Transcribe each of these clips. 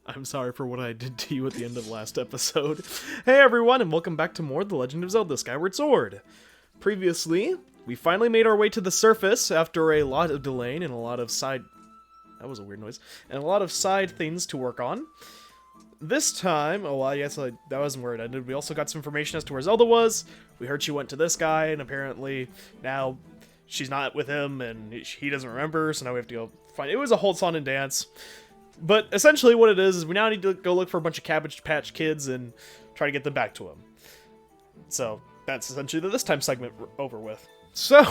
I'm sorry for what I did to you at the end of last episode. Hey everyone, and welcome back to more The Legend of Zelda Skyward Sword. Previously, we finally made our way to the surface after a lot of delaying and a lot of side... That was a weird noise. And a lot of side things to work on. This time, oh well, I guess that wasn't where it ended. We also got some information as to where Zelda was. We heard she went to this guy, and apparently now she's not with him, and he doesn't remember, so now we have to go find... It was a whole song and dance. But essentially what it is we now need to go look for a bunch of Cabbage Patch Kids and try to get them back to him. So that's essentially this time segment over with. So,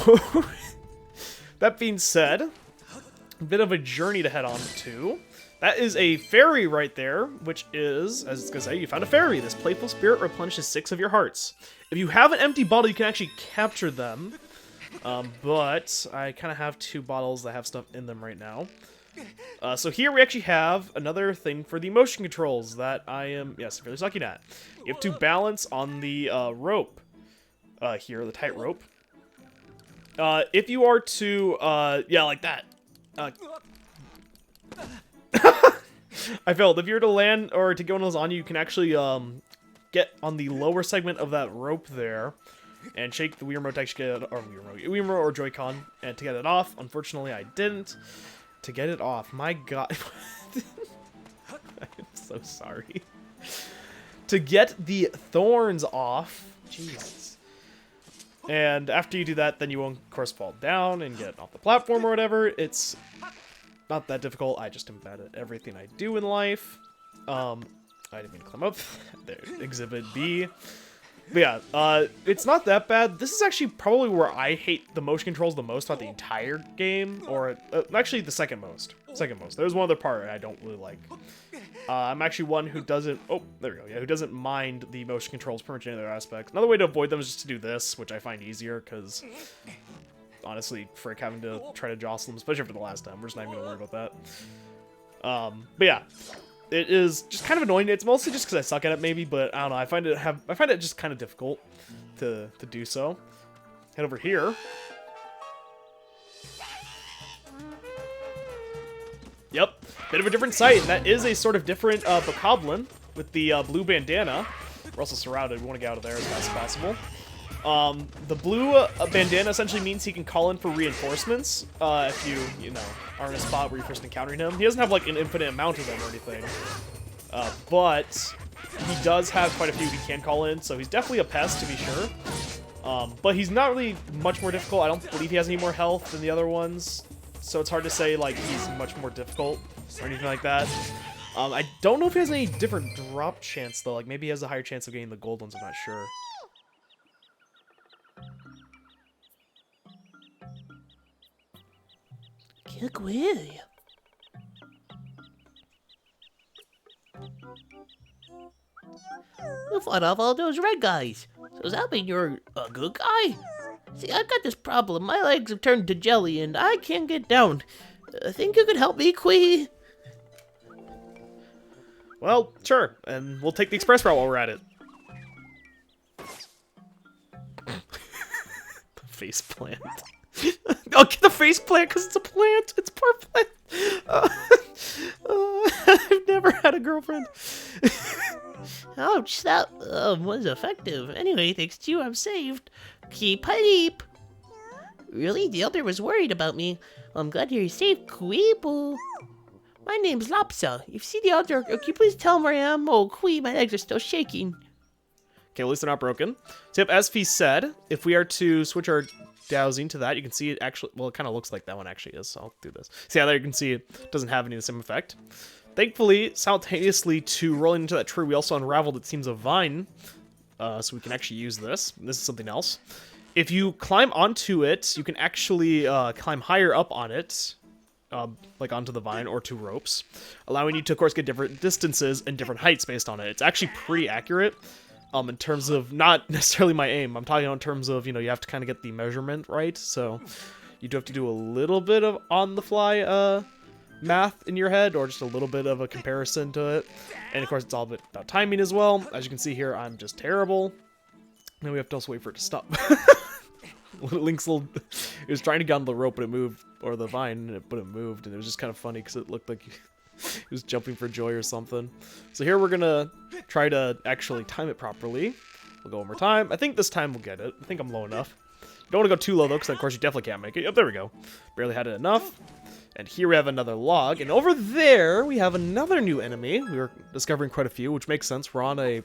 that being said, a bit of a journey to head on to. That is a fairy right there, which is, as it's going to say, you found a fairy. This playful spirit replenishes 6 of your hearts. If you have an empty bottle, you can actually capture them. But I kind of have 2 bottles that have stuff in them right now. So here we actually have another thing for the motion controls that I am, yes, really sucking at. You have to balance on the rope here, the tight rope. If you are to, yeah, like that. I failed. If you were to land or to get one of those on you, you can actually get on the lower segment of that rope there and shake the Wii Remote to actually get it, or Wii Remote or Joy-Con and to get it off. Unfortunately, I didn't. To get it off, my god. I'm so sorry. To get the thorns off, Jesus. And after you do that, then you won't, of course, fall down and get off the platform or whatever. It's not that difficult. I just am bad at everything I do in life. I didn't mean to climb up. There, Exhibit B. But yeah, it's not that bad. This is actually probably where I hate the motion controls the most throughout the entire game, or actually the second most. There's one other part I don't really like. I'm actually one who doesn't, oh, there we go, yeah, who doesn't mind the motion controls pretty much any other aspects. Another way to avoid them is just to do this, which I find easier, because honestly, frick having to try to jostle them, especially for the last time, we're just not even gonna worry about that. But yeah. It is just kind of annoying. It's mostly just because I suck at it, maybe, but I don't know. I find it just kind of difficult to do so. Head over here. Yep, bit of a different sight. That is a sort of different bokoblin with the blue bandana. We're also surrounded. We want to get out of there as fast as possible. The blue bandana essentially means he can call in for reinforcements if you know, are in a spot where you're first encountering him. He doesn't have like an infinite amount of them or anything, but he does have quite a few he can call in, so he's definitely a pest to be sure. But he's not really much more difficult. I don't believe he has any more health than the other ones, so it's hard to say like he's much more difficult or anything like that. I don't know if he has any different drop chance though. Like maybe he has a higher chance of getting the gold ones. I'm not sure. Look away. You fought off all those red guys. So does that mean you're a good guy? See, I've got this problem. My legs have turned to jelly and I can't get down. Think you could help me, Quee? Well, sure. And we'll take the express route while we're at it. The face plant. I'll get the face plant because it's a plant. It's poor plant. I've never had a girlfriend. Ouch, that was effective. Anyway, thanks to you, I'm saved. Keep hype. Really? The Elder was worried about me. Well, I'm glad you're safe, Queeple. My name's Lopsa. If you see the Elder, can you please tell him where I am? Oh, Quee, my legs are still shaking. Okay, at least they're not broken. So yep, as Fee said, if we are to switch our dowsing to that, you can see it actually, well, it kind of looks like that one actually is, so I'll do this. See how there you can see it doesn't have any of the same effect. Thankfully, simultaneously to rolling into that tree, we also unraveled, it seems, a vine, so we can actually use this. This is something else. If you climb onto it, you can actually climb higher up on it, like onto the vine or 2 ropes, allowing you to, of course, get different distances and different heights based on it. It's actually pretty accurate. In terms of, not necessarily my aim, I'm talking in terms of, you know, you have to kind of get the measurement right, so you do have to do a little bit of on-the-fly math in your head, or just a little bit of a comparison to it, and of course it's all about timing as well. As you can see here, I'm just terrible, and we have to also wait for it to stop. Link's little, it was trying to get on the rope, but it moved, or the vine, but it moved, and it was just kind of funny, because it looked like He was jumping for joy or something. So here we're gonna try to actually time it properly. We'll go one more time. I think this time we'll get it. I think I'm low enough. Don't want to go too low though, because of course you definitely can't make it. Yep, there we go. Barely had it enough. And here we have another log, and over there we have another new enemy. We were discovering quite a few, which makes sense. We're on the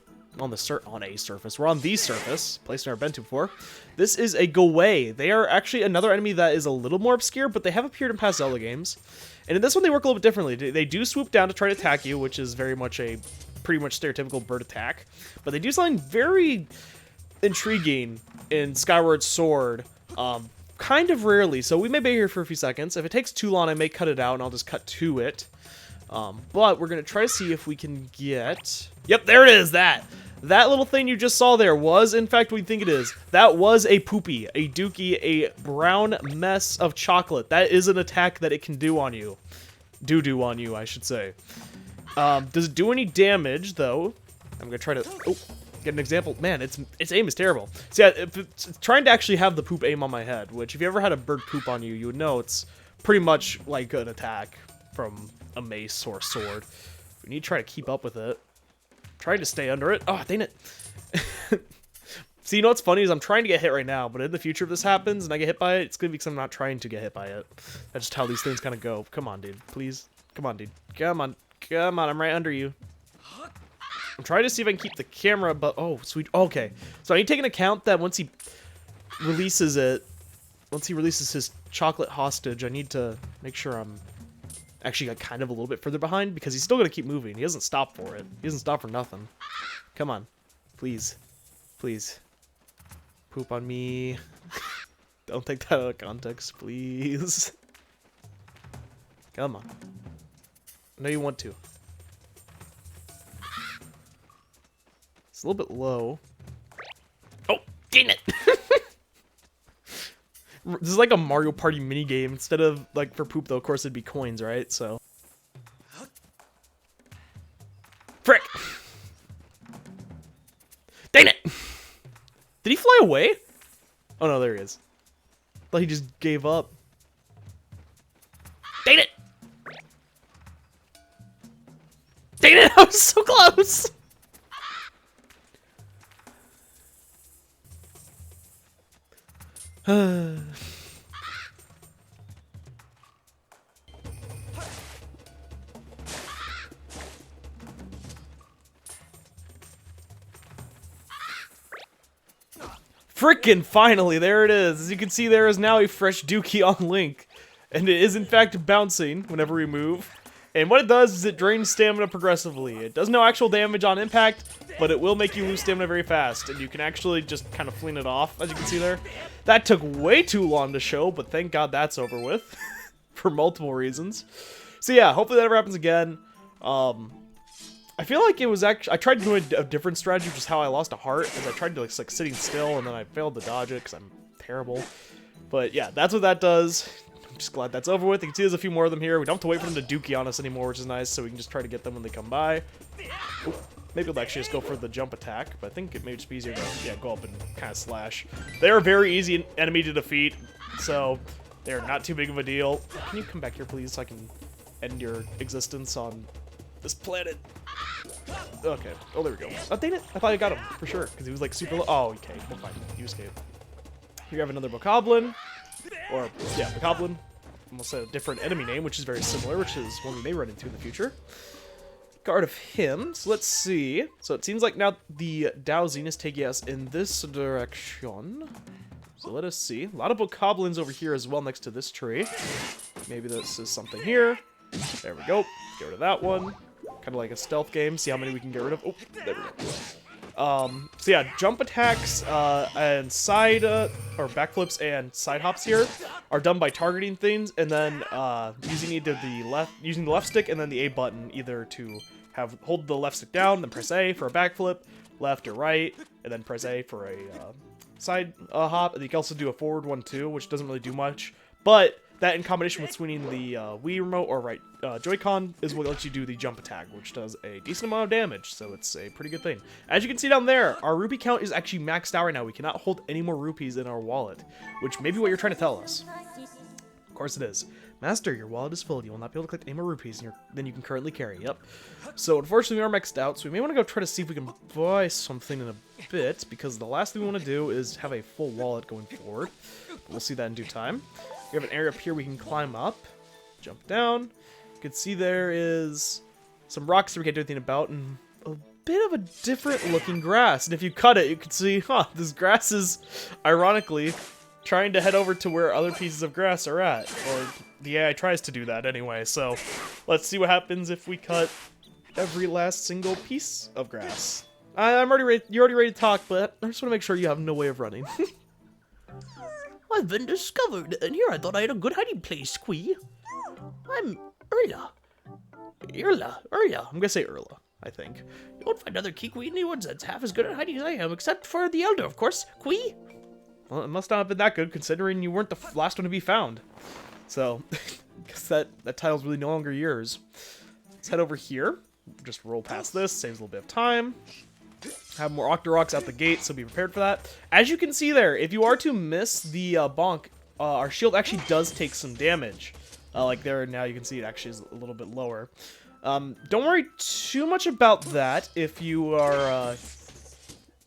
surface. We're on the surface, place we've never been to before. This is a Goway. They are actually another enemy that is a little more obscure, but they have appeared in past Zelda games. And in this one, they work a little bit differently. They do swoop down to try to attack you, which is very much a pretty much stereotypical bird attack. But they do something very intriguing in Skyward Sword. Kind of rarely, so we may be here for a few seconds. If it takes too long, I may cut it out, and I'll just cut to it. But we're going to try to see if we can get... Yep, there it is, that little thing you just saw there was, in fact, what you think it is. That was a poopy, a dookie, a brown mess of chocolate. That is an attack that it can do on you. Do on you, I should say. Does it do any damage, though? I'm going to try to... Oh. Get an example. Man, its aim is terrible. So yeah, if it's trying to actually have the poop aim on my head, which if you ever had a bird poop on you, you would know it's pretty much like an attack from a mace or a sword. We need to try to keep up with it. Trying to stay under it. Oh, dang it. See, you know what's funny is I'm trying to get hit right now, but in the future if this happens and I get hit by it, it's going to be because I'm not trying to get hit by it. That's just how these things kind of go. Come on, dude. Please. Come on, dude. Come on. Come on. I'm right under you. I'm trying to see if I can keep the camera, but oh, sweet. Okay, so I need to take into account that once he releases his chocolate hostage, I need to make sure I'm actually like, kind of a little bit further behind because he's still gonna keep moving. He doesn't stop for it. He doesn't stop for nothing. Come on, please, please, poop on me. Don't take that out of context, please. Come on. I know you want to. It's a little bit low. Oh, dang it! This is like a Mario Party minigame. Instead of, like, for poop, though, of course, it'd be coins, right? So. Frick! Dang it! Did he fly away? Oh, no, there he is. I thought he just gave up. Dang it! Dang it! I was so close! Frickin' finally, there it is. As you can see, there is now a fresh dookie on Link. And it is in fact bouncing whenever we move. And what it does is it drains stamina progressively. It does no actual damage on impact, but it will make you lose stamina very fast. And you can actually just kind of fling it off, as you can see there. That took way too long to show, but thank God that's over with. For multiple reasons. So yeah, hopefully that never happens again. I feel like it was actually... I tried doing a different strategy, which is how I lost a heart. As I tried to like sitting still, and then I failed to dodge it, because I'm terrible. But yeah, that's what that does. I'm just glad that's over with. You can see there's a few more of them here. We don't have to wait for them to dookie on us anymore, which is nice, so we can just try to get them when they come by. Ooh, maybe we'll actually just go for the jump attack, but I think it may just be easier to go up and kind of slash. They're a very easy enemy to defeat, so they're not too big of a deal. Can you come back here, please, so I can end your existence on this planet? Okay. Oh, there we go. Oh, dang it. I thought I got him, for sure, because he was, like, super low. Oh, okay. Well, fine. You escaped. Here we have another Bokoblin. Or, yeah, Bokoblin. Almost a different enemy name, which is very similar, which is one we may run into in the future. Guard of him. So let's see. So it seems like now the dowsing is taking us in this direction. So let us see. A lot of Bokoblins over here as well next to this tree. Maybe this is something here. There we go. Get rid of that one. Kind of like a stealth game. See how many we can get rid of. Oh, there we go. So yeah, jump attacks and side or backflips and side hops here are done by targeting things, and then using either the left stick and then the A button, either to hold the left stick down, then press A for a backflip, left or right, and then press A for a side hop. And you can also do a forward one too, which doesn't really do much, but that in combination with swinging the Wii remote or right Joy-Con is what lets you do the jump attack, which does a decent amount of damage, so it's a pretty good thing. As you can see down there, our rupee count is actually maxed out right now. We cannot hold any more rupees in our wallet, which may be what you're trying to tell us. Of course it is. Master, your wallet is full. You will not be able to collect any more rupees than you can currently carry. Yep. So, unfortunately, we are maxed out, so we may want to go try to see if we can buy something in a bit, because the last thing we want to do is have a full wallet going forward. But we'll see that in due time. We have an area up here we can climb up, jump down. You can see there is some rocks that we can't do anything about, and a bit of a different looking grass. And if you cut it, you can see, this grass is, ironically, trying to head over to where other pieces of grass are at. Or the AI tries to do that anyway, so let's see what happens if we cut every last single piece of grass. I'm already ready, you're already ready to talk, but I just want to make sure you have no way of running. I've been discovered, and here I thought I had a good hiding place, Quee. I'm Erla. Urla. I'm gonna say Urla, I think. You won't find other Kiwi in the woods that's half as good at hiding as I am, except for the Elder, of course. Quee? Well, it must not have been that good, considering you weren't the last one to be found. So, I guess that title's really no longer yours. Let's head over here. Just roll past this, saves a little bit of time. Have more Octoroks out the gate, so be prepared for that. As you can see there, if you are to miss the bonk, our shield actually does take some damage. Like there now, you can see it actually is a little bit lower. Don't worry too much about that if you are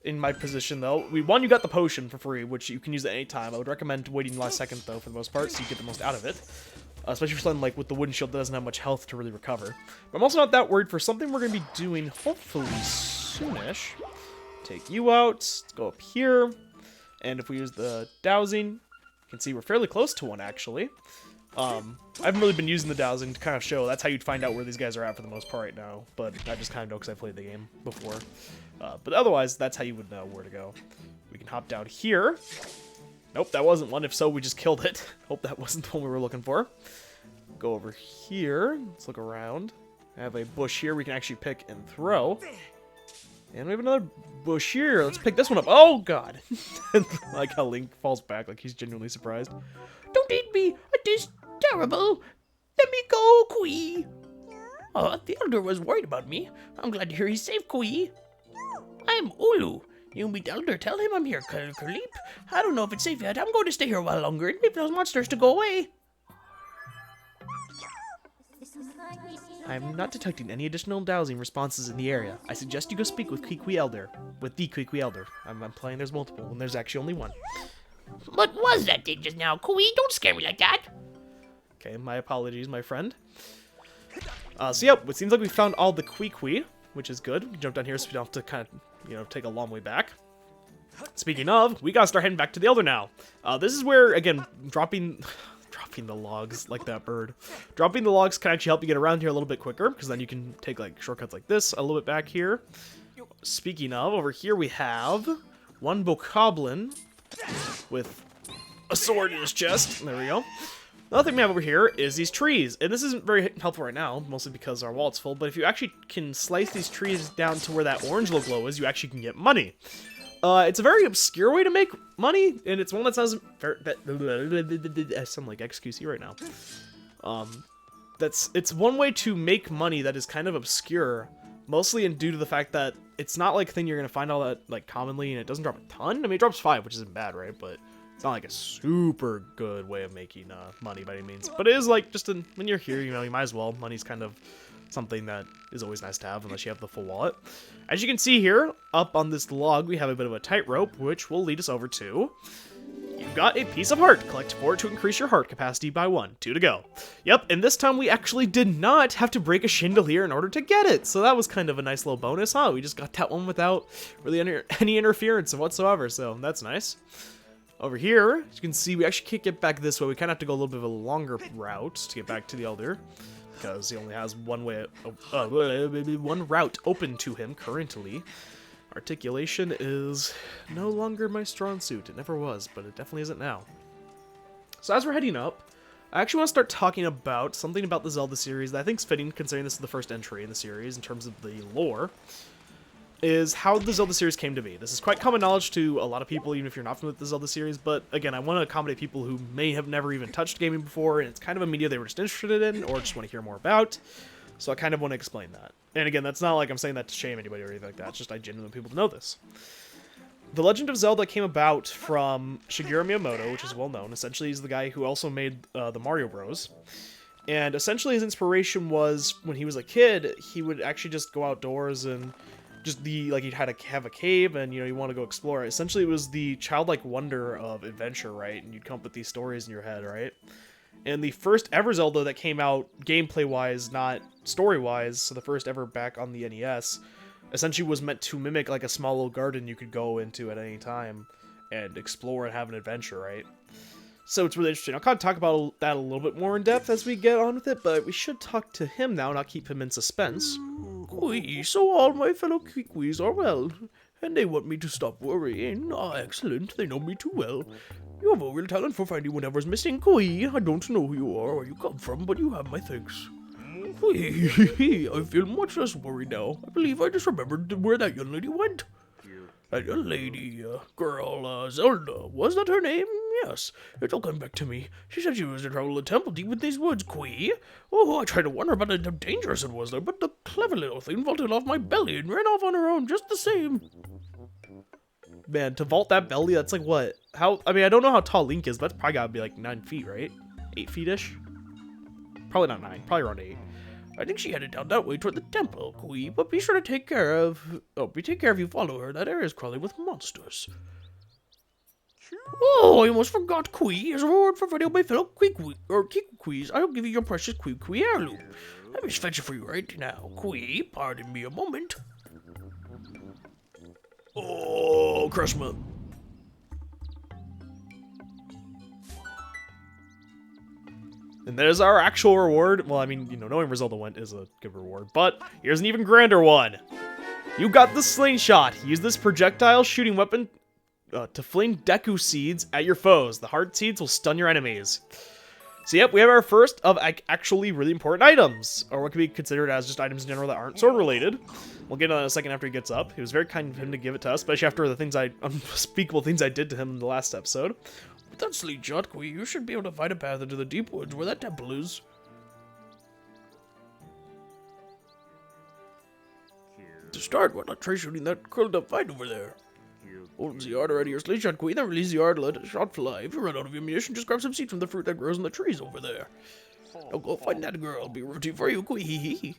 in my position, though. One, you got the potion for free, which you can use at any time. I would recommend waiting the last second, though, for the most part, so you get the most out of it. Especially for something like with the wooden shield that doesn't have much health to really recover. But I'm also not that worried for something we're going to be doing, hopefully, soonish. Take you out. Let's go up here. And if we use the dowsing, you can see we're fairly close to one, actually. I haven't really been using the dowsing to kind of show. That's how you'd find out where these guys are at for the most part right now. But I just kind of know because I played the game before. But otherwise, that's how you would know where to go. We can hop down here. Nope, that wasn't one. If so, we just killed it. Hope that wasn't the one we were looking for. Go over here. Let's look around. I have a bush here we can actually pick and throw. And we have another bush here. Let's pick this one up. Oh, God. I like how Link falls back like he's genuinely surprised. Don't eat me. It is terrible. Let me go, Quee. Oh, the Elder was worried about me. I'm glad to hear he's safe, Quee. I'm Ulu. You meet the Elder. Tell him I'm here, Kaleep. I don't know if it's safe yet. I'm going to stay here a while longer and leave those monsters to go away. I'm not detecting any additional dowsing responses in the area. I suggest you go speak with Kikwi Elder. With the Kikwi Elder. I'm implying there's multiple, and there's actually only one. What was that thing just now, Quee? Don't scare me like that. Okay, my apologies, my friend. So yep, it seems like we found all the Kwi, which is good. We can jump down here so we don't have to kind of, take a long way back. Speaking of, we gotta start heading back to the Elder now. This is where, again, dropping the logs like that bird. Dropping the logs can actually help you get around here a little bit quicker, because then you can take like shortcuts like this a little bit back here. Speaking of, over here we have one bokoblin with a sword in his chest. There we go. Another thing we have over here is these trees, and this isn't very helpful right now, mostly because our wallet's full, but if you actually can slice these trees down to where that orange little glow is, you actually can get money. It's a very obscure way to make money, and it's one that sounds very, I sound like XQC right now. It's one way to make money that is kind of obscure, mostly due to the fact that it's not like a thing you're gonna find all that like commonly, and it doesn't drop a ton. I mean, it drops 5, which isn't bad, right? But it's not like a super good way of making money by any means. But it is like just when you're here, you might as well. Money's kind of something that is always nice to have unless you have the full wallet. As you can see here, up on this log, we have a bit of a tightrope, which will lead us over to... You've got a piece of heart. Collect 4 to increase your heart capacity by 1. 2 to go. Yep, and this time we actually did not have to break a Chandelier in order to get it. So that was kind of a nice little bonus, huh? We just got that one without really any interference whatsoever, so that's nice. Over here, as you can see, we actually can't get back this way. We kind of have to go a little bit of a longer route to get back to the Elder, because he only has one route open to him currently. Articulation is no longer my strong suit. It never was, but it definitely isn't now. So as we're heading up, I actually want to start talking about something about the Zelda series that I think is fitting, considering this is the first entry in the series in terms of the lore, is how the Zelda series came to be. This is quite common knowledge to a lot of people, even if you're not familiar with the Zelda series, but again, I want to accommodate people who may have never even touched gaming before, and it's kind of a media they were just interested in, or just want to hear more about. So I kind of want to explain that. And again, that's not like I'm saying that to shame anybody or anything like that. It's just I genuinely want people to know this. The Legend of Zelda came about from Shigeru Miyamoto, which is well known. Essentially, he's the guy who also made the Mario Bros. And essentially his inspiration was, when he was a kid, he would actually just go outdoors and just like he'd had to have a cave and, you want to go explore. Essentially, it was the childlike wonder of adventure, right? And you'd come up with these stories in your head, right? And the first ever Zelda that came out gameplay-wise, not story-wise, so the first ever back on the NES, essentially was meant to mimic like a small little garden you could go into at any time and explore and have an adventure, right? So it's really interesting. I'll kind of talk about that a little bit more in depth as we get on with it, but we should talk to him now, not keep him in suspense. So all my fellow Kiwis are well, and they want me to stop worrying. Ah, excellent. They know me too well. You have a real talent for finding whatever's missing, Kui. I don't know who you are or where you come from, but you have my thanks. I feel much less worried now. I believe I just remembered where that young lady went. That young lady, girl, Zelda, was that her name? Yes, it all came back to me. She said she was in trouble in Temple Deep with these woods, Kui. Oh, I tried to warn her about how dangerous it was there, but the clever little thing vaulted off my belly and ran off on her own just the same. Man, to vault that belly, that's like what? I don't know how tall Link is, but that's probably gotta be like 9 feet, right? 8 feet-ish? Probably not 9, probably around 8. I think she headed down that way toward the temple, Kui, but be sure to take care if you follow her. That area is crawling with monsters. Oh, I almost forgot, Kui. As a reward for finding my fellow Kikuis, I'll give you your precious Kui heirloom. Let me fetch it for you right now, Kui. Pardon me a moment. Oh, Krishma. And there's our actual reward. Well, I mean, knowing where Zelda went is a good reward. But here's an even grander one. You got the slingshot. Use this projectile shooting weapon to fling Deku seeds at your foes. The heart seeds will stun your enemies. So yep, we have our first of actually really important items. Or what could be considered as just items in general that aren't sword related. We'll get into that in a second after he gets up. It was very kind of him to give it to us, especially after the unspeakable things I did to him in the last episode. With that slingshot, Kui, you should be able to find a path into the deep woods where that temple is. To start, why not try shooting that curled up fight over there? Hold the arrow out of your slingshot, Kui, then release the arrow, let the shot fly. If you run out of ammunition, just grab some seeds from the fruit that grows in the trees over there. Now go find that girl. Be rooting for you, Kui.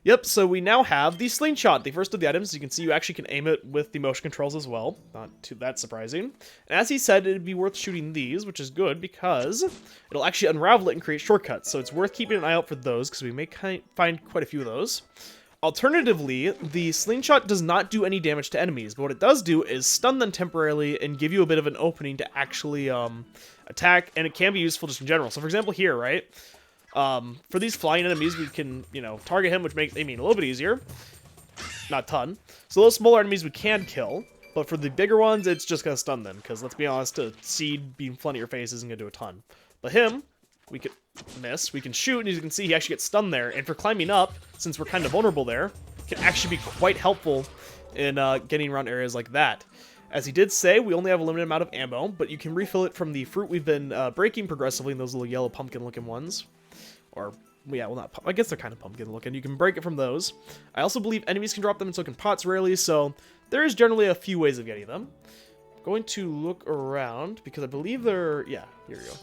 Yep, so we now have the slingshot, the first of the items. You can see you actually can aim it with the motion controls as well. Not too that surprising. And as he said, it'd be worth shooting these, which is good because it'll actually unravel it and create shortcuts. So it's worth keeping an eye out for those because we may find quite a few of those. Alternatively, the slingshot does not do any damage to enemies, but what it does do is stun them temporarily and give you a bit of an opening to actually attack, and it can be useful just in general. So for example here, right? For these flying enemies, we can, target him, which makes aiming a little bit easier. Not a ton. So those smaller enemies we can kill, but for the bigger ones, it's just gonna stun them, because let's be honest, a seed being flung at your face isn't gonna do a ton. But him, we could miss, we can shoot, and as you can see, he actually gets stunned there. And for climbing up, since we're kind of vulnerable there, can actually be quite helpful in getting around areas like that. As he did say, we only have a limited amount of ammo, but you can refill it from the fruit we've been breaking progressively in those little yellow pumpkin-looking ones. Or, yeah, well, not I guess they're kind of pumpkin-looking. You can break it from those. I also believe enemies can drop them, and so can pots rarely, so there is generally a few ways of getting them. I'm going to look around, because I believe they're... Yeah, here we go.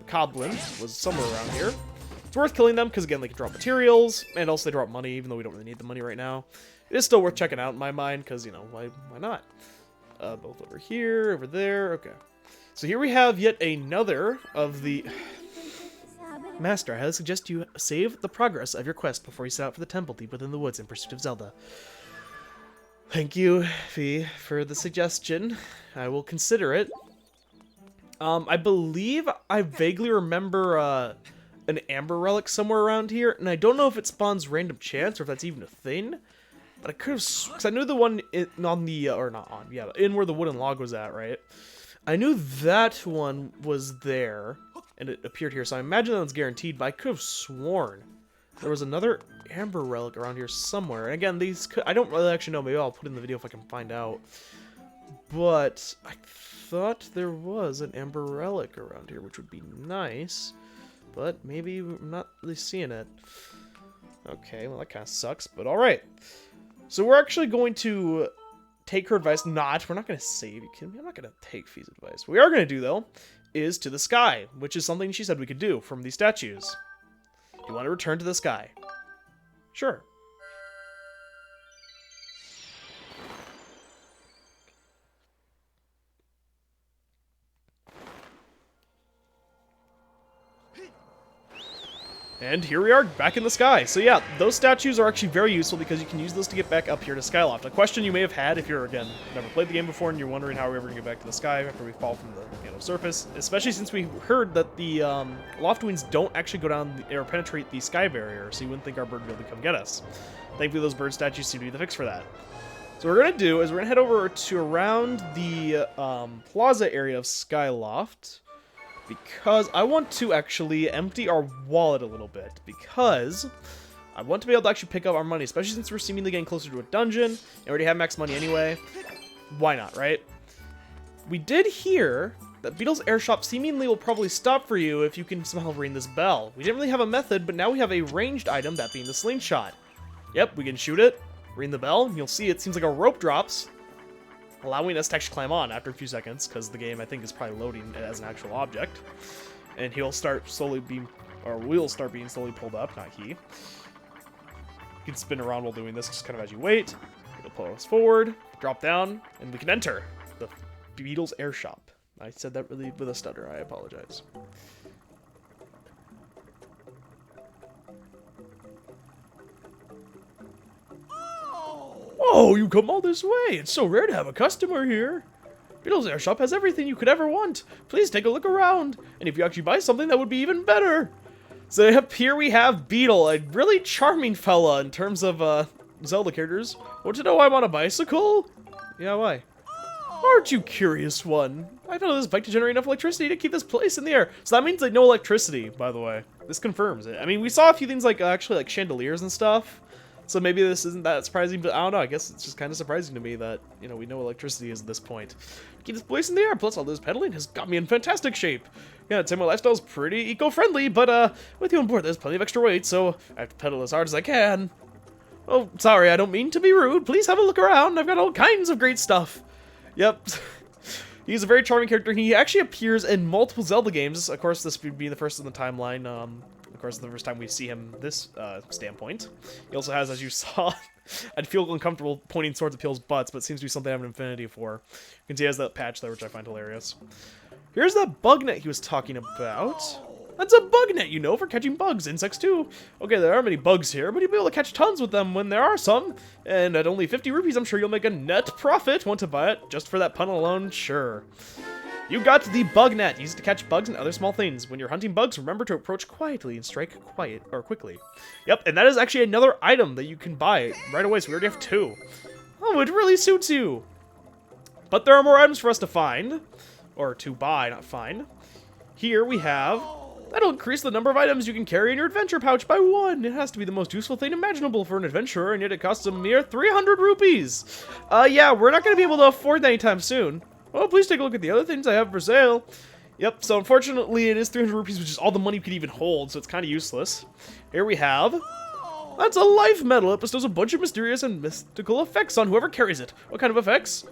Goblin was somewhere around here. It's worth killing them because, again, they can drop materials, and also they drop money, even though we don't really need the money right now. It is still worth checking out in my mind because, why not? Both over here, over there. Okay. So here we have yet another of the... Master, I highly suggest you save the progress of your quest before you set out for the temple deep within the woods in pursuit of Zelda. Thank you, Fee, for the suggestion. I will consider it. I believe I vaguely remember an amber relic somewhere around here, and I don't know if it spawns random chance or if that's even a thing. But I could have, because I knew the one on the, or not on, yeah, in where the wooden log was at, right? I knew that one was there, and it appeared here, so I imagine that one's guaranteed, but I could have sworn there was another amber relic around here somewhere. And again, these could, I don't really actually know, maybe I'll put in the video if I can find out. But I thought there was an amber relic around here, which would be nice, but maybe I'm not really seeing it. Okay, well that kind of sucks, but alright. So we're actually going to take her advice. We're not going to save. You kidding me? I'm not going to take Fee's advice. What we are going to do, though, is to the sky, which is something she said we could do from these statues. You want to return to the sky? Sure. And here we are, back in the sky. So yeah, those statues are actually very useful because you can use those to get back up here to Skyloft. A question you may have had if you're, again, never played the game before and you're wondering how we're ever going to get back to the sky after we fall from the surface, especially since we heard that the Loftwings don't actually go down or penetrate the sky barrier, so you wouldn't think our bird would be able to come get us. Thankfully, those bird statues seem to be the fix for that. So what we're going to do is we're going to head over to around the plaza area of Skyloft, because I want to actually empty our wallet a little bit, because I want to be able to actually pick up our money, especially since we're seemingly getting closer to a dungeon, and we already have max money anyway. Why not, right? We did hear that Beetle's Airshop seemingly will probably stop for you if you can somehow ring this bell. We didn't really have a method, but now we have a ranged item, that being the slingshot. Yep, we can shoot it, ring the bell, and you'll see it seems like a rope drops, allowing us to actually climb on after a few seconds, because the game, I think, is probably loading it as an actual object. And he'll start slowly being, or we'll start being slowly pulled up, not he. You can spin around while doing this, just kind of as you wait. It'll pull us forward, drop down, and we can enter the Beetle's Airshop. I said that really with a stutter, I apologize. Oh, you come all this way! It's so rare to have a customer here! Beetle's Airshop has everything you could ever want! Please take a look around! And if you actually buy something, that would be even better! So up here we have Beetle, a really charming fella in terms of, Zelda characters. Want to know why I want a bicycle? Yeah, why? Aren't you curious one? I found this bike to generate enough electricity to keep this place in the air. So that means like no electricity, by the way. This confirms it. I mean, we saw a few things like, actually like chandeliers and stuff. So maybe this isn't that surprising, but I don't know. I guess it's just kind of surprising to me that, you know, we know electricity is at this point. Keep this place in the air, plus all this pedaling has got me in fantastic shape. Yeah, I'd say my lifestyle's pretty eco-friendly, but with you on board, there's plenty of extra weight, so I have to pedal as hard as I can. Oh, sorry, I don't mean to be rude. Please have a look around. I've got all kinds of great stuff. Yep. He's a very charming character. He actually appears in multiple Zelda games. Of course, this would be the first in the timeline. Of course, the first time we see him this standpoint. He also has, as you saw, I'd feel uncomfortable pointing swords at people's butts, but it seems to be something I have an affinity for. You can see he has that patch there, which I find hilarious. Here's that bug net he was talking about. That's a bug net, you know, for catching bugs, insects too. Okay, there are many bugs here, but you'll be able to catch tons with them when there are some. And at only 50 rupees, I'm sure you'll make a net profit. Want to buy it? Just for that pun alone? Sure. You got the bug net. Use it to catch bugs and other small things. When you're hunting bugs, remember to approach quietly and strike quickly. Yep, and that is actually another item that you can buy right away, so we already have 2. Oh, it really suits you. But there are more items for us to find. Or to buy, not find. Here we have... That'll increase the number of items you can carry in your adventure pouch by 1. It has to be the most useful thing imaginable for an adventurer, and yet it costs a mere 300 rupees. Yeah, we're not going to be able to afford that anytime soon. Oh, please take a look at the other things I have for sale. Yep, so unfortunately it is 300 rupees, which is all the money we could even hold, so it's kind of useless. Here we have... That's a life medal. It bestows a bunch of mysterious and mystical effects on whoever carries it. What kind of effects?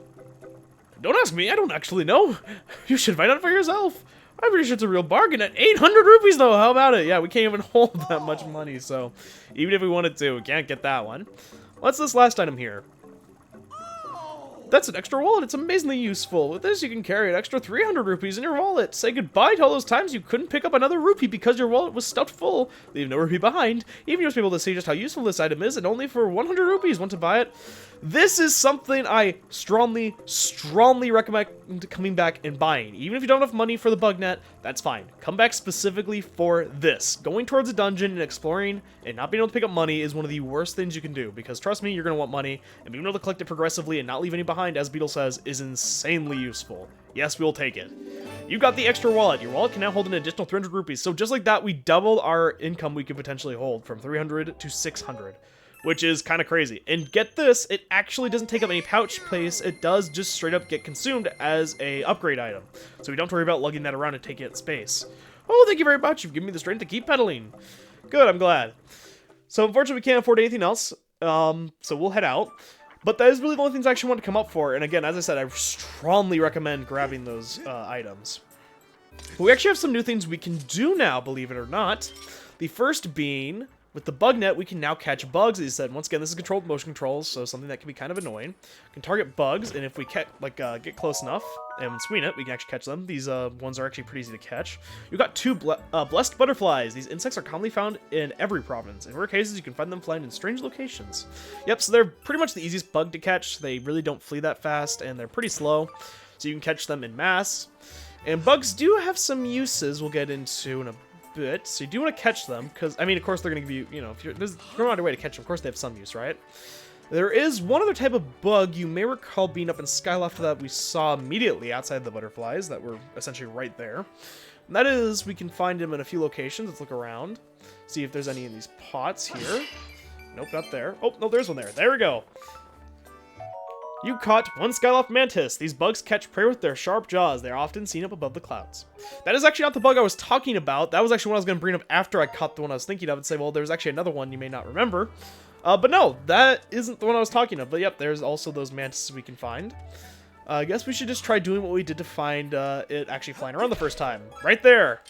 Don't ask me, I don't actually know. You should find out for yourself. I'm pretty sure it's a real bargain at 800 rupees, though. How about it? Yeah, we can't even hold that much money, so even if we wanted to, we can't get that one. What's this last item here? That's an extra wallet. It's amazingly useful. With this, you can carry an extra 300 rupees in your wallet. Say goodbye to all those times you couldn't pick up another rupee because your wallet was stuffed full. Leave no rupee behind. Even you'll be able to see just how useful this item is, and only for 100 rupees. Want to buy it? This is something I strongly recommend coming back and buying. Even if you don't have money for the bug net, that's fine. Come back specifically for this. Going towards a dungeon and exploring and not being able to pick up money is one of the worst things you can do, because trust me, you're going to want money, and being able to collect it progressively and not leave any behind, as Beetle says, is insanely useful. Yes, we'll take it. You got the extra wallet. Your wallet can now hold an additional 300 rupees. So just like that, we doubled our income we could potentially hold from 300 to 600. Which is kind of crazy. And get this, it actually doesn't take up any pouch space. It does just straight up get consumed as a upgrade item. So we don't have to worry about lugging that around and taking up space. Oh, thank you very much. You've given me the strength to keep pedaling. Good, I'm glad. So unfortunately, we can't afford anything else. So we'll head out. But that is really the only things I actually want to come up for. And again, as I said, I strongly recommend grabbing those items. But we actually have some new things we can do now, believe it or not. The first being, with the bug net, we can now catch bugs, as you said. Once again, this is controlled with motion controls, so something that can be kind of annoying. We can target bugs, and if we get close enough and swing it, we can actually catch them. These ones are actually pretty easy to catch. You've got two blessed butterflies. These insects are commonly found in every province. In rare cases, you can find them flying in strange locations. Yep, so they're pretty much the easiest bug to catch. They really don't flee that fast, and they're pretty slow, so you can catch them in mass. And bugs do have some uses we'll get into in a bit, so you do want to catch them, because, I mean, of course, they're going to give you, if you're going out of your way to catch them, of course they have some use, right? There is one other type of bug you may recall being up in Skyloft that we saw immediately outside the butterflies, that were essentially right there. And that is, we can find them in a few locations. Let's look around, see if there's any in these pots here. Nope, not there. Oh, no, there's one there. There we go. You caught one Skyloft mantis. These bugs catch prey with their sharp jaws. They're often seen up above the clouds. That is actually not the bug I was talking about. That was actually what I was going to bring up after I caught the one I was thinking of and say, well, there's actually another one you may not remember. But no, that isn't the one I was talking of. But yep, there's also those mantises we can find. I guess we should just try doing what we did to find it actually flying around the first time. Right there.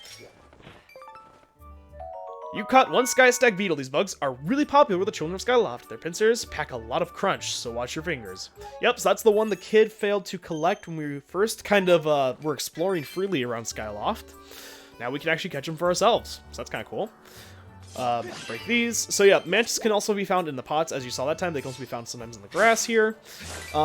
You caught one sky stag beetle. These bugs are really popular with the children of Skyloft. Their pincers pack a lot of crunch, so watch your fingers. Yep, so that's the one the kid failed to collect when we first kind of were exploring freely around Skyloft. Now we can actually catch them for ourselves, so that's kind of cool. Break these. So yeah, mantis can also be found in the pots, as you saw that time. They can also be found sometimes in the grass here.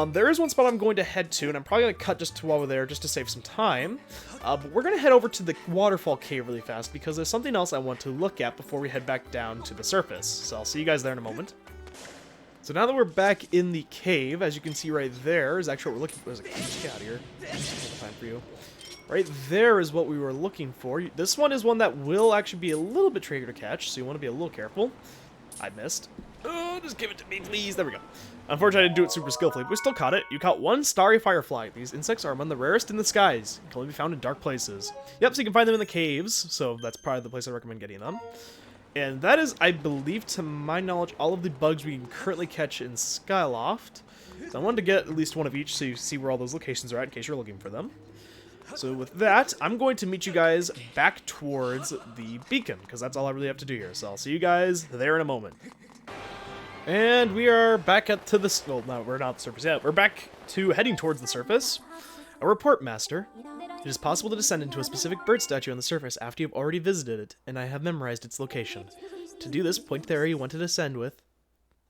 There is one spot I'm going to head to, and I'm probably going to cut just while we're there, just to save some time. But we're going to head over to the waterfall cave really fast, because there's something else I want to look at before we head back down to the surface. So I'll see you guys there in a moment. So now that we're back in the cave, as you can see right there, is actually what we're looking for. There's a cage. Get out of here. Time for you. Right there is what we were looking for. This one is one that will actually be a little bit trickier to catch, so you want to be a little careful. I missed. Oh, just give it to me, please. There we go. Unfortunately, I didn't do it super skillfully, but we still caught it. You caught one starry firefly. These insects are among the rarest in the skies. They can only be found in dark places. Yep, so you can find them in the caves, so that's probably the place I recommend getting them. And that is, I believe, to my knowledge, all of the bugs we can currently catch in Skyloft. So I wanted to get at least one of each so you see where all those locations are at in case you're looking for them. So with that, I'm going to meet you guys back towards the beacon, because that's all I really have to do here. So I'll see you guys there in a moment. And we are back to the... Well, no, we're not at the surface yet. We're back to heading towards the surface. A report, Master. It is possible to descend into a specific bird statue on the surface after you've already visited it, and I have memorized its location. To do this, point to the area you want to descend with,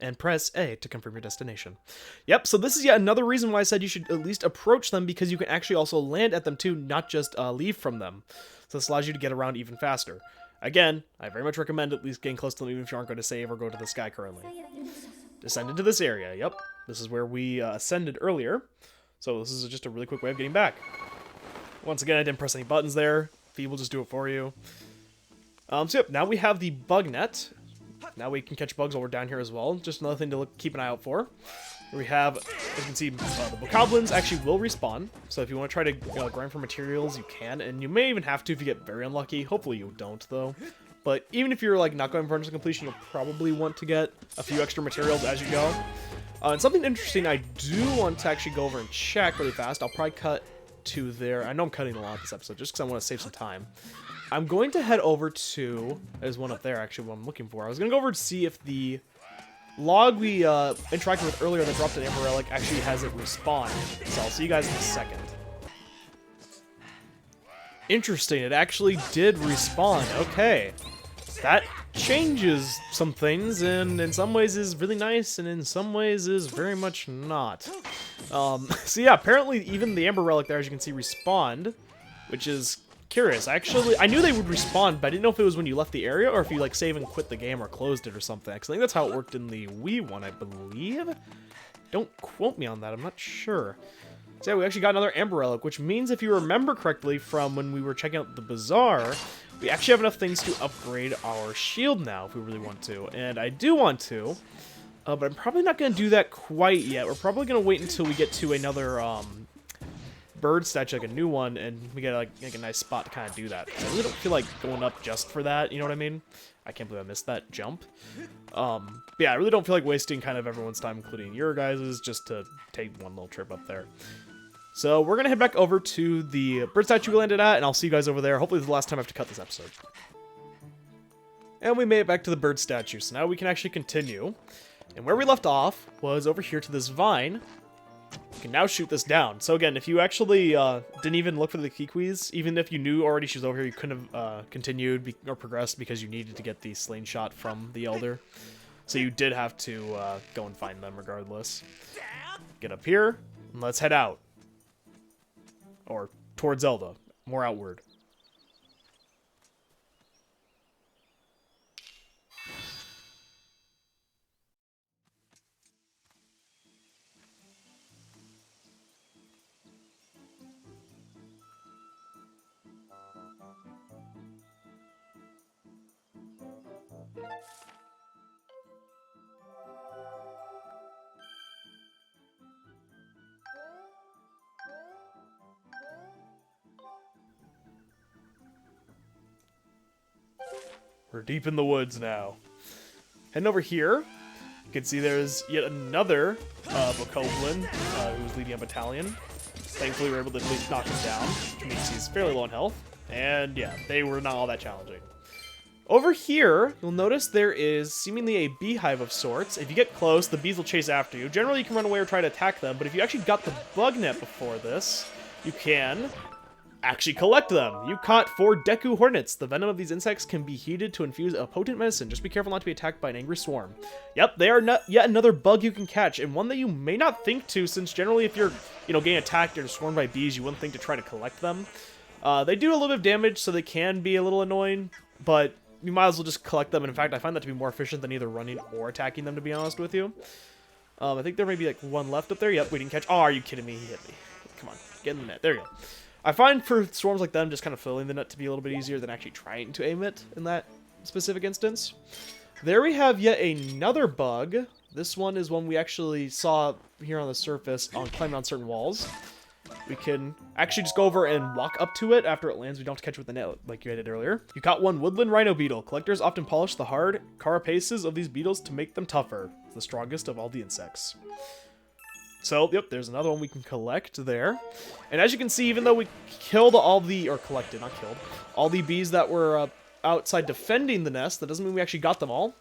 and press A to confirm your destination. Yep, so this is yet another reason why I said you should at least approach them, because you can actually also land at them too, not just leave from them. So this allows you to get around even faster. Again, I very much recommend at least getting close to them even if you aren't going to save or go to the sky currently. Descend into this area. Yep, this is where we ascended earlier. So this is just a really quick way of getting back. Once again, I didn't press any buttons there. Feed will just do it for you. So yep, now we have the bug net. Now we can catch bugs while we're down here as well. Just another thing to keep an eye out for. We have, as you can see, the bokoblins actually will respawn. So if you want to try to grind for materials, you can. And you may even have to if you get very unlucky. Hopefully you don't, though. But even if you're not going for instant completion, you'll probably want to get a few extra materials as you go. And something interesting I do want to actually go over and check really fast. I'll probably cut to there. I know I'm cutting a lot this episode just because I want to save some time. I'm going to head over to... There's one up there, actually, what I'm looking for. I was going to go over and see if the log we interacted with earlier that dropped an Amber Relic actually has it respawn. So I'll see you guys in a second. Interesting, it actually did respawn. Okay. That changes some things, and in some ways is really nice, and in some ways is very much not. So yeah, apparently even the Amber Relic there, as you can see, respawned, which is... curious. Actually, I knew they would respawn, but I didn't know if it was when you left the area or if you save and quit the game or closed it or something. Because I think that's how it worked in the Wii one, I believe. Don't quote me on that. I'm not sure. So yeah, we actually got another Amber Relic, which means if you remember correctly from when we were checking out the bazaar, we actually have enough things to upgrade our shield now if we really want to. And I do want to, but I'm probably not going to do that quite yet. We're probably going to wait until we get to another bird statue, like a new one, and we get like a nice spot to kind of do that. I really don't feel like going up just for that, you know what I mean? I can't believe I missed that jump. But yeah, I really don't feel like wasting kind of everyone's time, including your guys's, just to take one little trip up there. So we're going to head back over to the bird statue we landed at, and I'll see you guys over there. Hopefully this is the last time I have to cut this episode. And we made it back to the bird statue, so now we can actually continue. And where we left off was over here to this vine. You can now shoot this down. So again, if you actually didn't even look for the Kikwis, even if you knew already she was over here, you couldn't have continued or progressed because you needed to get the slingshot from the Elder. So you did have to go and find them regardless. Get up here, and let's head out. Or towards Zelda, more outward. We're deep in the woods now. Heading over here, you can see there's yet another Bokoblin who's leading a battalion. Thankfully, we were able to at least knock him down, which means he's fairly low on health. And yeah, they were not all that challenging. Over here, you'll notice there is seemingly a beehive of sorts. If you get close, the bees will chase after you. Generally, you can run away or try to attack them, but if you actually got the bug net before this, you can actually collect them. You caught 4 Deku Hornets. The venom of these insects can be heated to infuse a potent medicine. Just be careful not to be attacked by an angry swarm. Yep, they are yet another bug you can catch, and one that you may not think to, since generally if you're, getting attacked or swarmed by bees, you wouldn't think to try to collect them. They do a little bit of damage, so they can be a little annoying, but you might as well just collect them. And in fact, I find that to be more efficient than either running or attacking them, to be honest with you. I think there may be like one left up there. Yep, we didn't catch. Oh, are you kidding me? He hit me. Come on, get in the net. There you go. I find for swarms like them, just kind of filling the net to be a little bit easier than actually trying to aim it in that specific instance. There we have yet another bug. This one is one we actually saw here on the surface on climbing on certain walls. We can actually just go over and walk up to it after it lands. We don't have to catch it with the net like you did earlier. You caught 1 woodland rhino beetle. Collectors often polish the hard carapaces of these beetles to make them tougher. It's the strongest of all the insects. So, yep, there's another one we can collect there. And as you can see, even though we killed all the, or collected, not killed, all the bees that were outside defending the nest, that doesn't mean we actually got them all.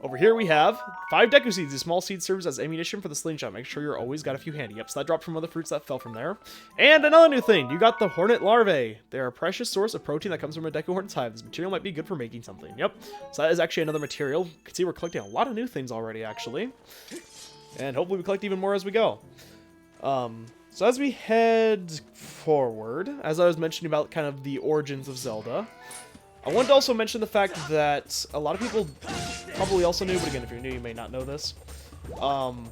Over here we have 5 Deku Seeds. These small seeds serves as ammunition for the slingshot. Make sure you're always got a few handy. Yep, so that dropped from other fruits that fell from there. And another new thing, you got the hornet larvae. They're a precious source of protein that comes from a Deku Hornet's hive. This material might be good for making something. Yep, so that is actually another material. You can see we're collecting a lot of new things already, actually. And hopefully we collect even more as we go. So as we head forward, as I was mentioning about kind of the origins of Zelda, I wanted to also mention the fact that a lot of people probably also knew, but again, if you're new, you may not know this. And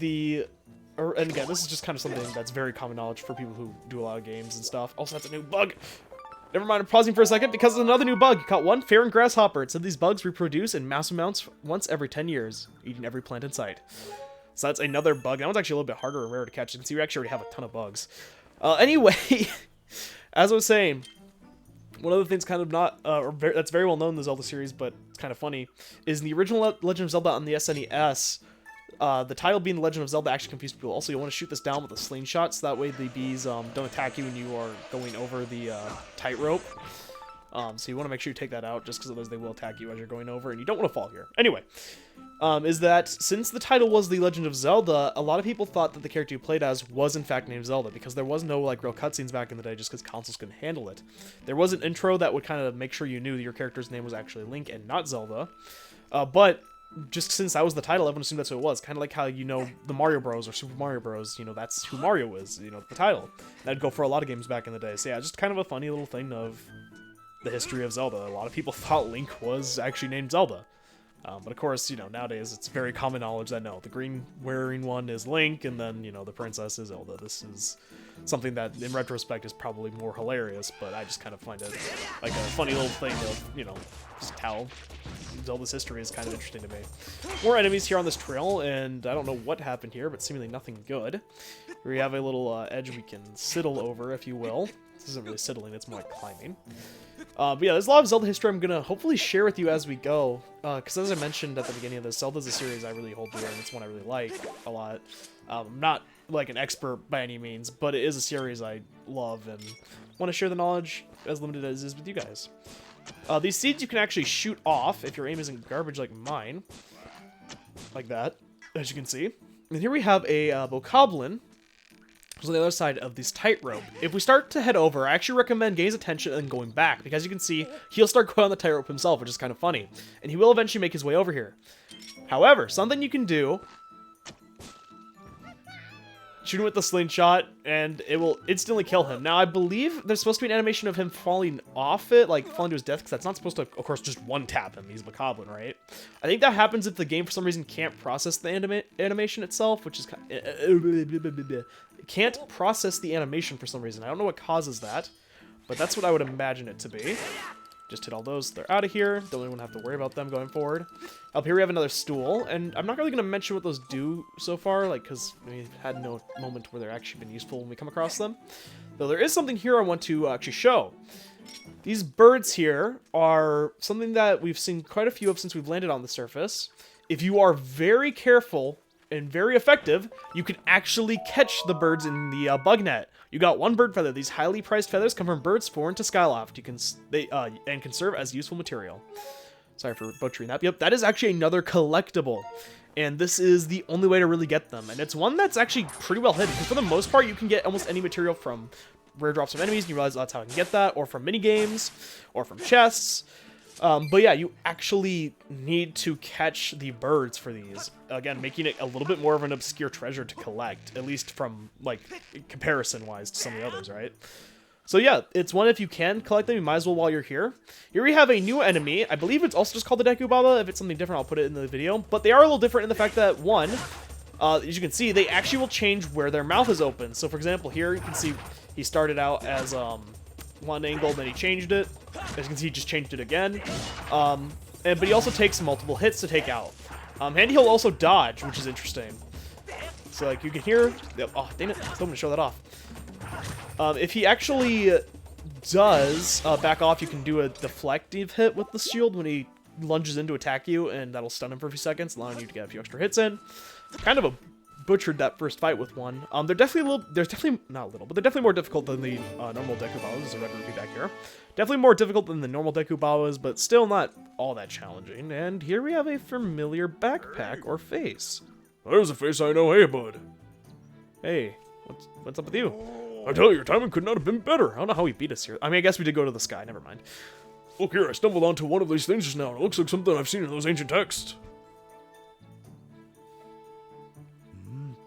again, this is just kind of something that's very common knowledge for people who do a lot of games and stuff. Also, that's a new bug. Never mind, I'm pausing for a second because there's another new bug. You caught 1 Faron grasshopper. It said these bugs reproduce in mass amounts once every 10 years, eating every plant in sight. So that's another bug. That one's actually a little bit harder and rarer to catch. You can see we actually already have a ton of bugs. Anyway, as I was saying, one of the things kind of not, that's very well known in the Zelda series, but it's kind of funny, is in the original Legend of Zelda on the SNES, the title being The Legend of Zelda actually confused people. Also, you want to shoot this down with a slingshot, so that way the bees don't attack you when you are going over the tightrope. So you want to make sure you take that out, just because otherwise they will attack you as you're going over, and you don't want to fall here. Anyway, is that since the title was The Legend of Zelda, a lot of people thought that the character you played as was in fact named Zelda, because there was no like real cutscenes back in the day, just because consoles couldn't handle it. There was an intro that would kind of make sure you knew that your character's name was actually Link and not Zelda, but just since that was the title, everyone assumed that's who it was. Kind of like how, the Mario Bros. Or Super Mario Bros., that's who Mario is, the title. That'd go for a lot of games back in the day. So yeah, just kind of a funny little thing of the history of Zelda. A lot of people thought Link was actually named Zelda. But of course, nowadays it's very common knowledge that no, the green wearing one is Link, and then, the princess is Zelda. This is something that, in retrospect, is probably more hilarious, but I just kind of find it like a funny little thing of, just how Zelda's history is kind of interesting to me. More enemies here on this trail, and I don't know what happened here, but seemingly nothing good. Here we have a little edge we can sidle over, if you will. This isn't really sidling, it's more like climbing. But yeah, there's a lot of Zelda history I'm going to hopefully share with you as we go. Because as I mentioned at the beginning of this, Zelda's a series I really hold dear, and it's one I really like a lot. I'm not like an expert by any means, but it is a series I love and want to share the knowledge as limited as it is with you guys. These seeds you can actually shoot off if your aim isn't garbage like mine. Like that, as you can see. And here we have a bokoblin. On the other side of this tightrope. If we start to head over, I actually recommend getting his attention and going back, because you can see, he'll start going on the tightrope himself, which is kind of funny. And he will eventually make his way over here. However, something you can do, shoot him with the slingshot, and it will instantly kill him. Now, I believe there's supposed to be an animation of him falling off it, like falling to his death, because that's not supposed to, of course, just one-tap him. He's bokoblin, right? I think that happens if the game, for some reason, can't process the animation itself, which is kind of... It can't process the animation for some reason. I don't know what causes that, but that's what I would imagine it to be. Just hit all those. They're out of here. Don't even have to worry about them going forward. Up here we have another stool, and I'm not really going to mention what those do so far, like, because we've had no moment where they're actually been useful when we come across them. Though there is something here I want to actually show. These birds here are something that we've seen quite a few of since we've landed on the surface. If you are very careful and very effective, you can actually catch the birds in the bug net. You got one bird feather. These highly priced feathers come from birds foreign to Skyloft. And can serve as useful material. Sorry for butchering that. Yep, that is actually another collectible. And this is the only way to really get them. And it's one that's actually pretty well hidden, because for the most part, you can get almost any material from rare drops from enemies, and you realize that's how I can get that, or from mini games, or from chests. But yeah, you actually need to catch the birds for these. Again, making it a little bit more of an obscure treasure to collect, at least from, like, comparison-wise to some of the others, right? So yeah, it's one if you can collect them, you might as well while you're here. Here we have a new enemy. I believe it's also just called the Deku Baba. If it's something different, I'll put it in the video. But they are a little different in the fact that, one, as you can see, they actually will change where their mouth is open. So for example, here you can see he started out as, one angle, then he changed it. As you can see, he just changed it again. But he also takes multiple hits to take out. And he'll also dodge, which is interesting. So like you can hear, oh dang it, I still want to show that off. If he actually does back off, you can do a deflective hit with the shield when he lunges in to attack you, and that'll stun him for a few seconds, allowing you to get a few extra hits in. Kind of a butchered that first fight with one. They're definitely they're definitely more difficult than the normal Deku Babas. There's a red rupee back here. Definitely more difficult than the normal Deku Babas, but still not all that challenging. And here we have a familiar backpack or face. There's a face I know. Hey, bud. Hey, what's up with you? I tell you, your timing could not have been better. I don't know how he beat us here. I mean, I guess we did go to the sky. Never mind. Look here, I stumbled onto one of these things just now. It looks like something I've seen in those ancient texts.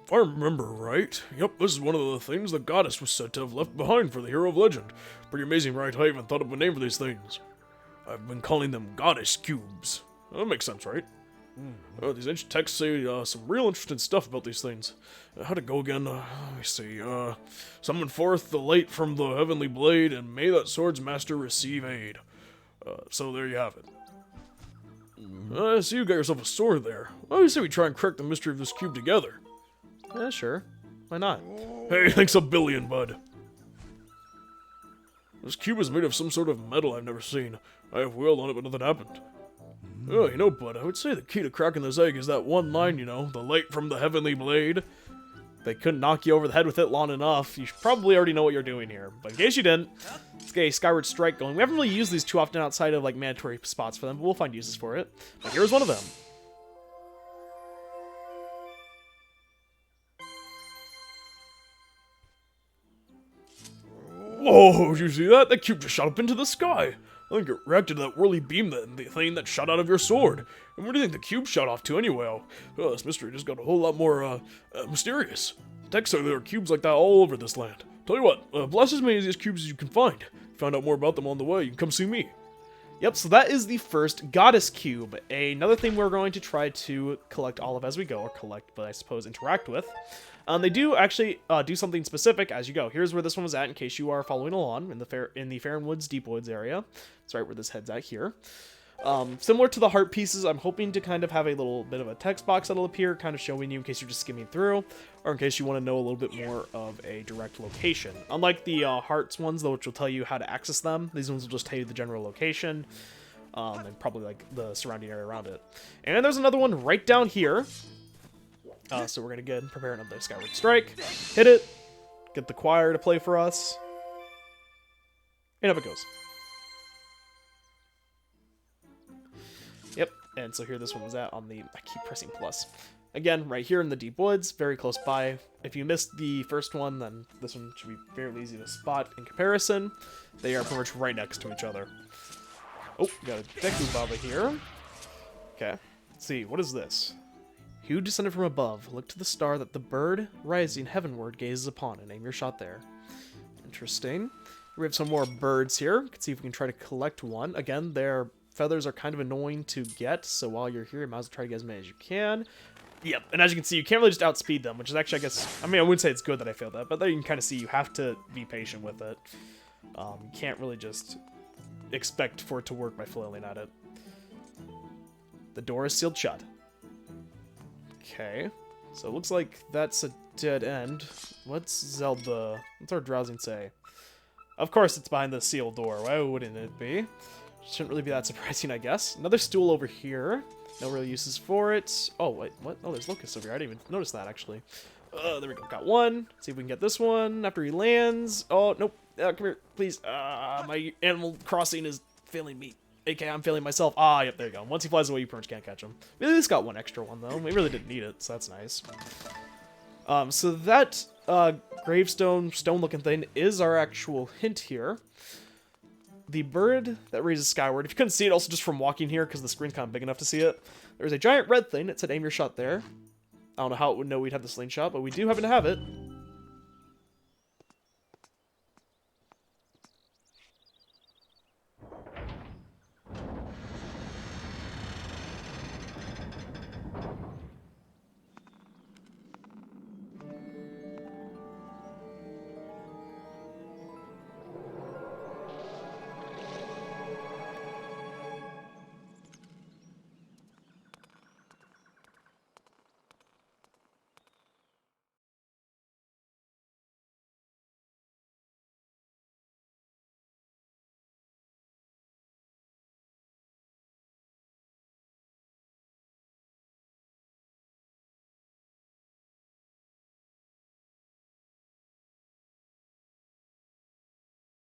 If I remember right, yep, this is one of the things the goddess was said to have left behind for the hero of legend. Pretty amazing, right? I even thought of a name for these things. I've been calling them goddess cubes. That makes sense, right? These ancient texts say some real interesting stuff about these things. How'd it go again? Let me see. Summon forth the light from the heavenly blade, and may that sword's master receive aid. So there you have it. I see you got yourself a sword there. Why do you say we try and crack the mystery of this cube together? Yeah, sure. Why not? Hey, thanks a billion, bud. This cube is made of some sort of metal I've never seen. I have wheeled on it, but nothing happened. Oh, you know, bud, I would say the key to cracking this egg is that one line, you know, the light from the heavenly blade. They couldn't knock you over the head with it long enough. You should probably already know what you're doing here. But in case you didn't, let's get a Skyward Strike going. We haven't really used these too often outside of, like, mandatory spots for them, but we'll find uses for it. But here's one of them. Whoa, did you see that? That cube just shot up into the sky. I think it reacted to that whirly beam the thing that shot out of your sword. And where do you think the cube shot off to anyway? Oh, this mystery just got a whole lot more, mysterious. Texts say there are cubes like that all over this land. Tell you what, bless as many of these cubes as you can find. Find out more about them on the way, you can come see me. Yep, so that is the first Goddess Cube. Another thing we're going to try to collect all of as we go, or collect, but I suppose interact with. They do actually do something specific as you go. Here's where this one was at, in case you are following along in the Fair and Woods, Deep Woods area. That's right where this head's at here. Similar to the heart pieces, I'm hoping to kind of have a little bit of a text box that'll appear, kind of showing you in case you're just skimming through, or in case you want to know a little bit more of a direct location. Unlike the hearts ones, though, which will tell you how to access them, these ones will just tell you the general location, and probably like the surrounding area around it. And there's another one right down here. So we're gonna get prepare another Skyward Strike, hit it, get the choir to play for us, and up it goes. Yep, and so here this one was at on the, I keep pressing plus. Again, right here in the deep woods, very close by. If you missed the first one, then this one should be fairly easy to spot in comparison. They are pretty much right next to each other. Oh, got a Deku Baba here. Okay, let's see, what is this? You descended from above, look to the star that the bird rising heavenward gazes upon, and aim your shot there. Interesting. We have some more birds here. You can see if we can try to collect one. Again, their feathers are kind of annoying to get, so while you're here, you might as well try to get as many as you can. Yep, and as you can see, you can't really just outspeed them, which is actually, I guess, I mean, I wouldn't say it's good that I failed that, but there you can kind of see you have to be patient with it. You can't really just expect for it to work by flailing at it. The door is sealed shut. Okay, so it looks like that's a dead end. What's Zelda? What's our drowsing say? Of course it's behind the sealed door. Why wouldn't it be? Shouldn't really be that surprising, I guess. Another stool over here. No real uses for it. Oh, wait, what? Oh, there's locusts over here. I didn't even notice that, actually. There we go. Got one. See if we can get this one after he lands. Oh, nope. Come here, please. My Animal Crossing is failing me. AK, I'm failing myself. Ah, yep, there you go. Once he flies away, you pretty much can't catch him. We at least got one extra one, though. We really didn't need it, so that's nice. So that gravestone, stone-looking thing is our actual hint here. The bird that raises skyward. If you couldn't see it also just from walking here, because the screen's kind of big enough to see it, there's a giant red thing. It said aim your shot there. I don't know how it would know we'd have the slingshot, but we do happen to have it.